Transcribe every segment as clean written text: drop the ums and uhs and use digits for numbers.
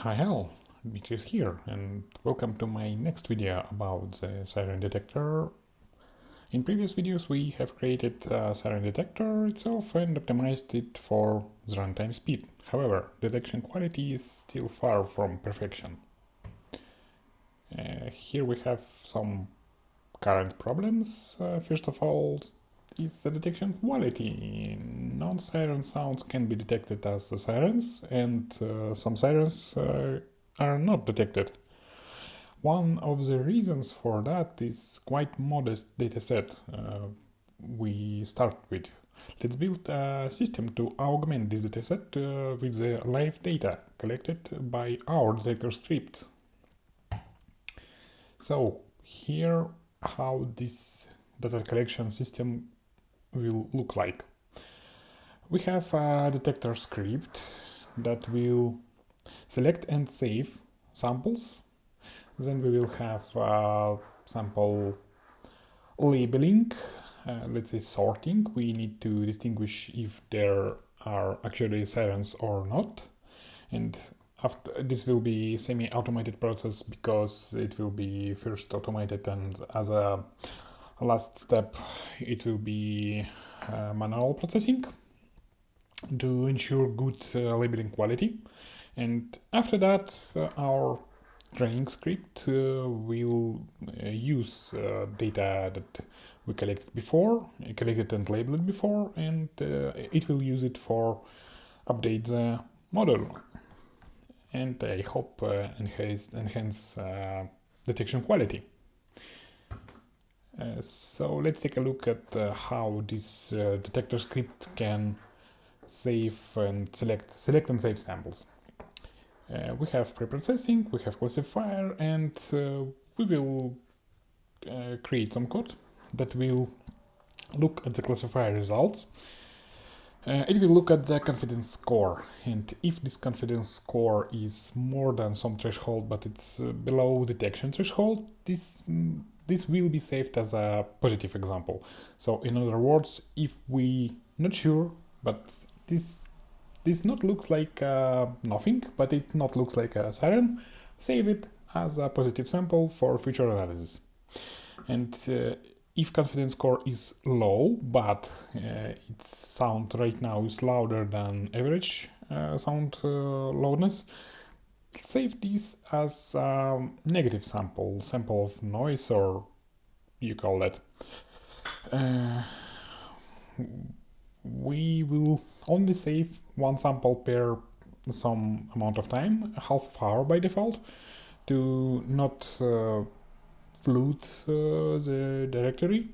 Hi all, Dmitry is here and welcome to my next video about the siren detector. In previous videos we have created a siren detector itself and optimized it for the runtime speed. However, detection quality is still far from perfection. Here we have some current problems. First of all, is the detection quality. Non-siren sounds can be detected as the sirens, and some sirens are not detected. One of the reasons for that is quite modest dataset we start with. Let's build a system to augment this dataset with the live data collected by our detector script. So here how this data collection system will look like. We have a detector script that will select and save samples. Then we will have sample labeling, let's say sorting. We need to distinguish if there are actually sirens or not. And after this will be semi-automated process because it will be first automated, and as a last step it will be manual processing to ensure good labeling quality. And after that our training script will use data that we collected and labeled before, and it will use it for update the model, and I hope enhance detection quality. So let's take a look at how this detector script can save and select and save samples. We have preprocessing, we have classifier, and we will create some code that will look at the classifier results. It will look at the confidence score, and if this confidence score is more than some threshold but it's below detection threshold, this will be saved as a positive example. So in other words, if we not sure, but this not looks like nothing, but it not looks like a siren, save it as a positive sample for future analysis. And if confidence score is low, but its sound right now is louder than average sound loudness, save this as a negative sample of noise, or you call that. We will only save one sample per some amount of time, half hour by default, to not flood the directory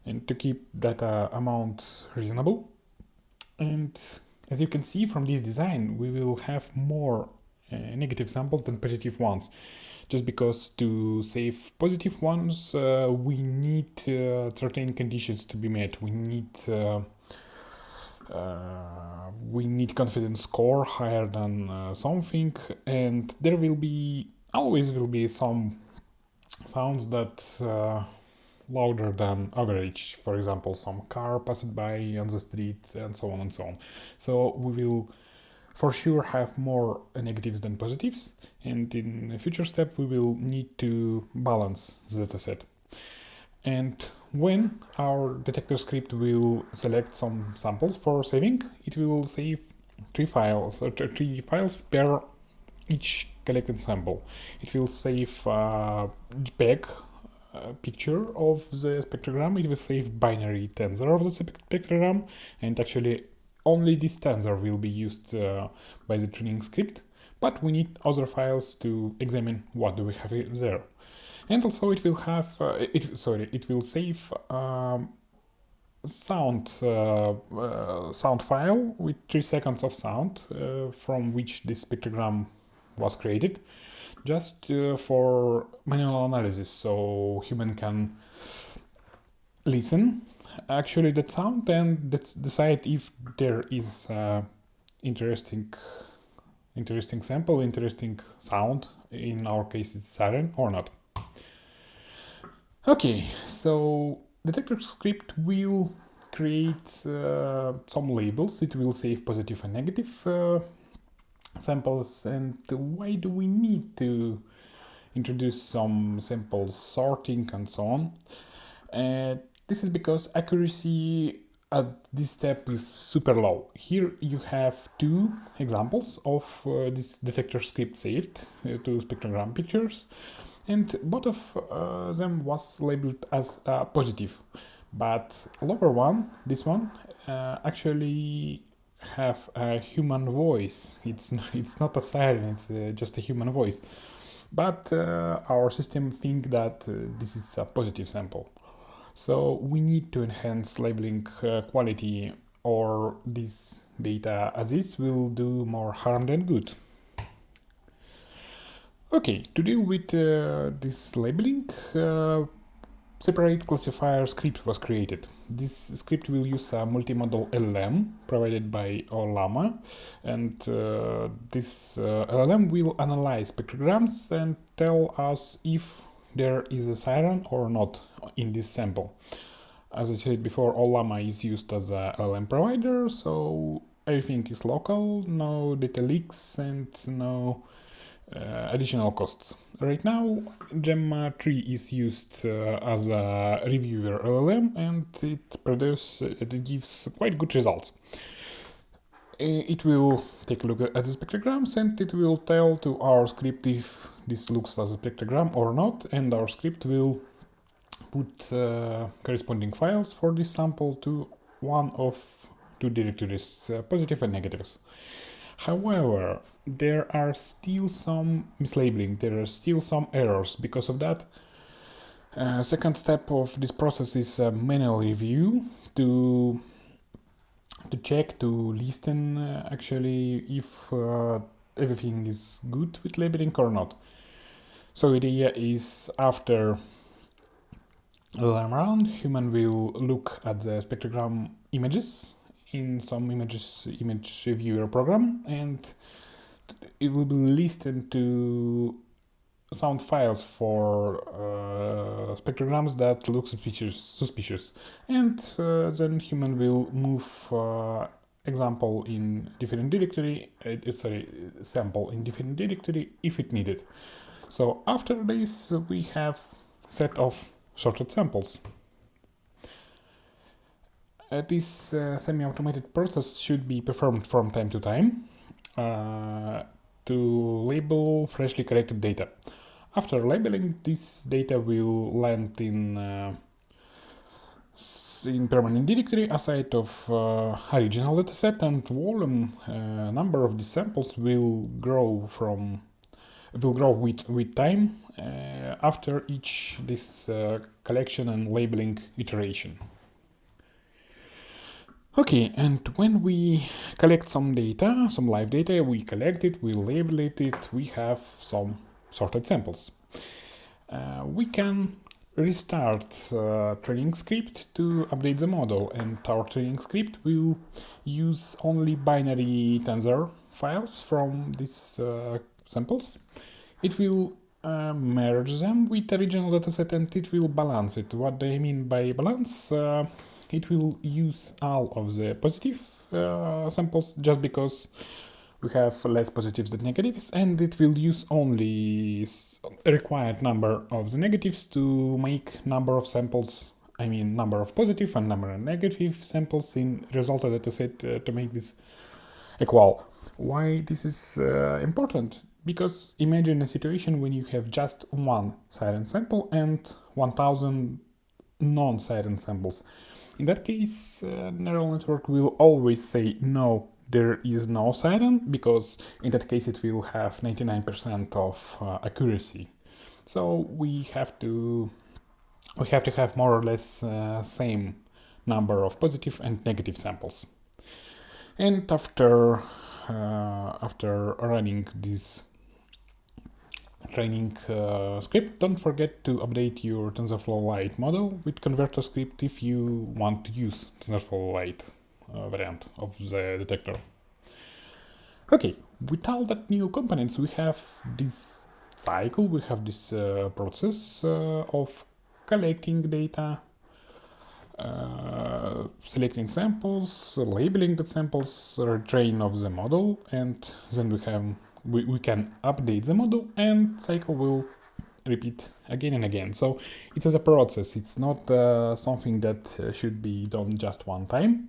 and to keep data amount reasonable. And as you can see from this design, we will have more negative samples than positive ones, just because to save positive ones we need certain conditions to be met. We need confidence score higher than something, and there will always be some sounds that louder than average. For example, some car passed by on the street, and so on and so on. So we will for sure have more negatives than positives, and in a future step we will need to balance the dataset. And when our detector script will select some samples for saving, it will save three files per each collected sample. It will save JPEG picture of the spectrogram, it will save binary tensor of the spectrogram, and actually only this tensor will be used by the training script, but we need other files to examine what do we have there. And also it will have it will save sound file with 3 seconds of sound from which this spectrogram was created, just for manual analysis, so human can listen actually that sound and decide if there is interesting sample, interesting sound, in our case it's siren, or not. Okay, so detector script will create some labels. It will save positive and negative samples, and why do we need to introduce some simple sorting and so on. This is because accuracy at this step is super low. Here you have two examples of this detector script saved to spectrogram pictures, and both of them was labeled as positive. But lower one, this one, actually have a human voice. It's not a siren, it's just a human voice. But our system think that this is a positive sample. So we need to enhance labeling quality, or this data as is will do more harm than good. Okay, to deal with this labeling, separate classifier script was created. This script will use a multimodal LLM provided by Ollama, and this LLM will analyze spectrograms and tell us if there is a siren or not in this sample. As I said before, Ollama is used as a LLM provider, so everything is local, no data leaks and no additional costs. Right now, Gemma 3 is used as a reviewer LLM, and it gives quite good results. It will take a look at the spectrograms, and it will tell to our script if this looks as a spectrogram or not, and our script will put corresponding files for this sample to one of two directories, positive and negatives. However, there are still some mislabeling, there are still some errors. Because of that, second step of this process is a manual review to check, to listen actually if everything is good with labeling or not. So the idea is, after LLM round, human will look at the spectrogram images in some image viewer program, and it will be listened to sound files for spectrograms that look suspicious, and then human will move example in different directory, sample in different directory if it needed. So after this, we have set of sorted samples. This semi-automated process should be performed from time to time to label freshly collected data. After labeling, this data will land in permanent directory aside of original dataset, and volume number of the samples will grow with time after each this collection and labeling iteration. Okay, and when we collect some data, some live data, we collect it, we label it, we have some sorted samples. We can restart training script to update the model, and our training script will use only binary tensor files from these samples. It will merge them with original dataset, and it will balance it. What do I mean by balance? It will use all of the positive samples just because we have less positives than negatives, and it will use only a required number of the negatives to make number of samples, I mean number of positive and number of negative samples in resulted dataset to make this equal. Why this is important? Because imagine a situation when you have just one siren sample and 1000 non-siren samples. In that case, neural network will always say no, there is no siren, because in that case it will have 99% of accuracy. So we have to have more or less same number of positive and negative samples. And after running this training script, don't forget to update your TensorFlow Lite model with converter script if you want to use TensorFlow Lite variant of the detector. Okay, with all that new components, we have this cycle, we have this process of collecting data, selecting samples, labeling the samples, retrain of the model, and then we can update the model, and cycle will repeat again and again. So it's as a process. It's not something that should be done just one time.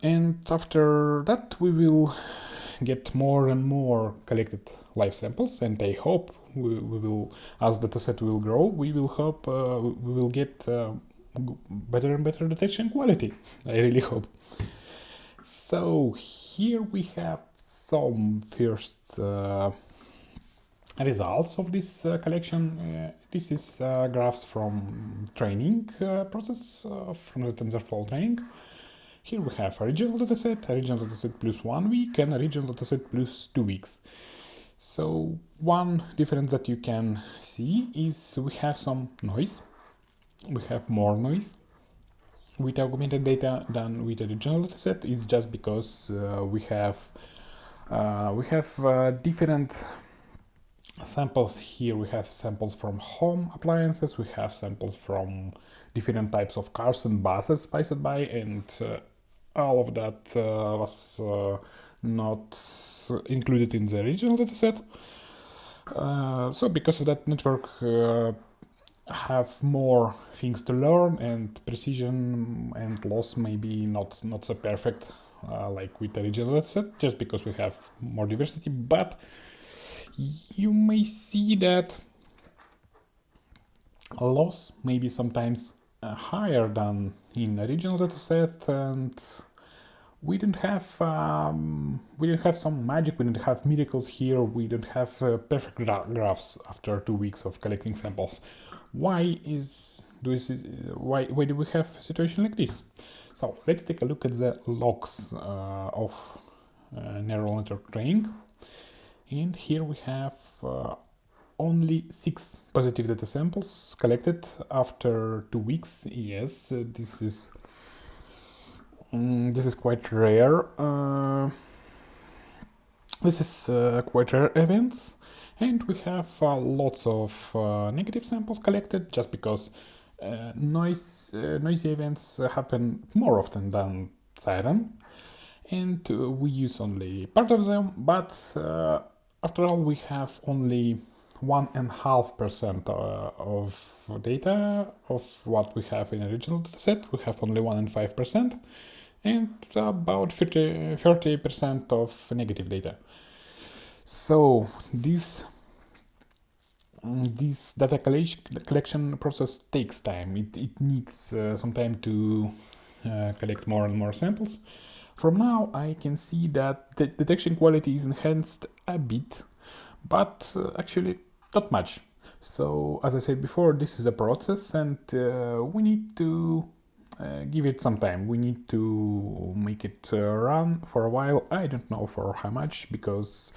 And after that, we will get more and more collected live samples, and I hope we will, as the dataset will grow, we will hope we will get better and better detection quality. I really hope. So here we have some first results of this collection. This is graphs from training process from the TensorFlow training. Here we have a regional dataset plus 1 week, and a regional dataset plus 2 weeks. So one difference that you can see is we have some noise. We have more noise with augmented data than with a regional dataset. It's just because we have different samples here. We have samples from home appliances. We have samples from different types of cars and buses passed by, and all of that was not included in the regional dataset. So because of that, network have more things to learn, and precision and loss may be not so perfect like with the regional dataset, just because we have more diversity. But you may see that loss may be sometimes higher than in a regional dataset, and we didn't have some magic. We didn't have miracles here. We don't have perfect graphs after 2 weeks of collecting samples. Why do we have a situation like this? So let's take a look at the logs of neural network training, and here we have only 6 positive data samples collected after 2 weeks. Yes, this is quite rare. This is quite rare events, and we have lots of negative samples collected, just because noisy events happen more often than siren, and we use only part of them. But after all, we have only 1.5% of data of what we have in a regional dataset. We have only 1.5%, and about 30% of negative data. So this data collection process takes time. It needs some time to collect more and more samples. From now, I can see that the detection quality is enhanced a bit, but actually not much. So as I said before, this is a process, and we need to give it some time. We need to make it run for a while. I don't know for how much, because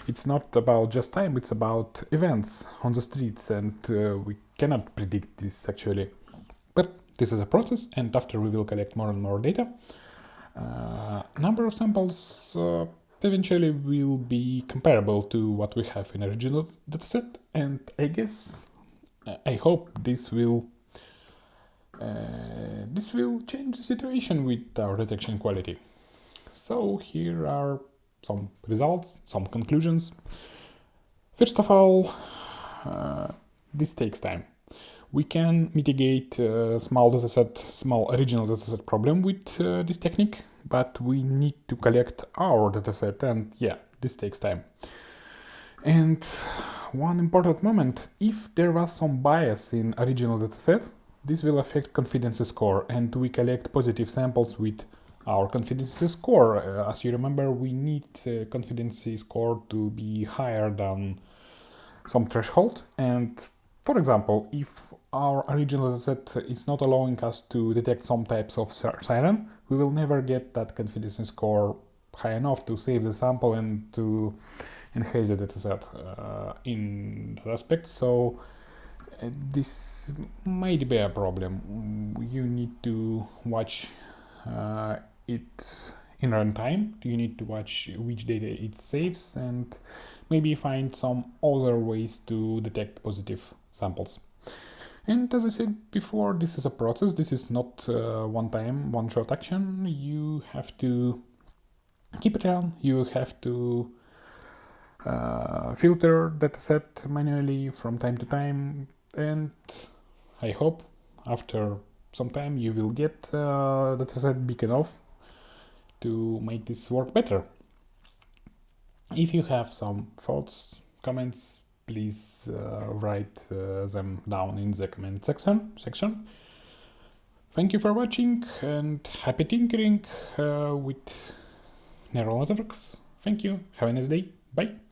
it's not about just time, it's about events on the streets, and we cannot predict this actually. But this is a process, and after we will collect more and more data, number of samples eventually will be comparable to what we have in a regional dataset, and I guess, I hope this will change the situation with our detection quality. So here are some results, some conclusions. First of all, this takes time. We can mitigate small original dataset problem with this technique, but we need to collect our dataset, and yeah, this takes time. And one important moment: if there was some bias in original dataset, this will affect confidence score, and we collect positive samples with our confidence score. As you remember, we need confidence score to be higher than some threshold, and for example, if our original dataset is not allowing us to detect some types of siren, we will never get that confidence score high enough to save the sample and to enhance the dataset in that aspect. So this might be a problem. You need to watch it in runtime. You need to watch which data it saves, and maybe find some other ways to detect positive samples. And as I said before, this is a process. This is not one-time, one-shot action. You have to keep it on. You have to filter dataset manually from time to time. And I hope after some time you will get dataset big enough to make this work better. If you have some thoughts, comments, please write them down in the comment section. Thank you for watching and happy tinkering with neural networks. Thank you. Have a nice day. Bye.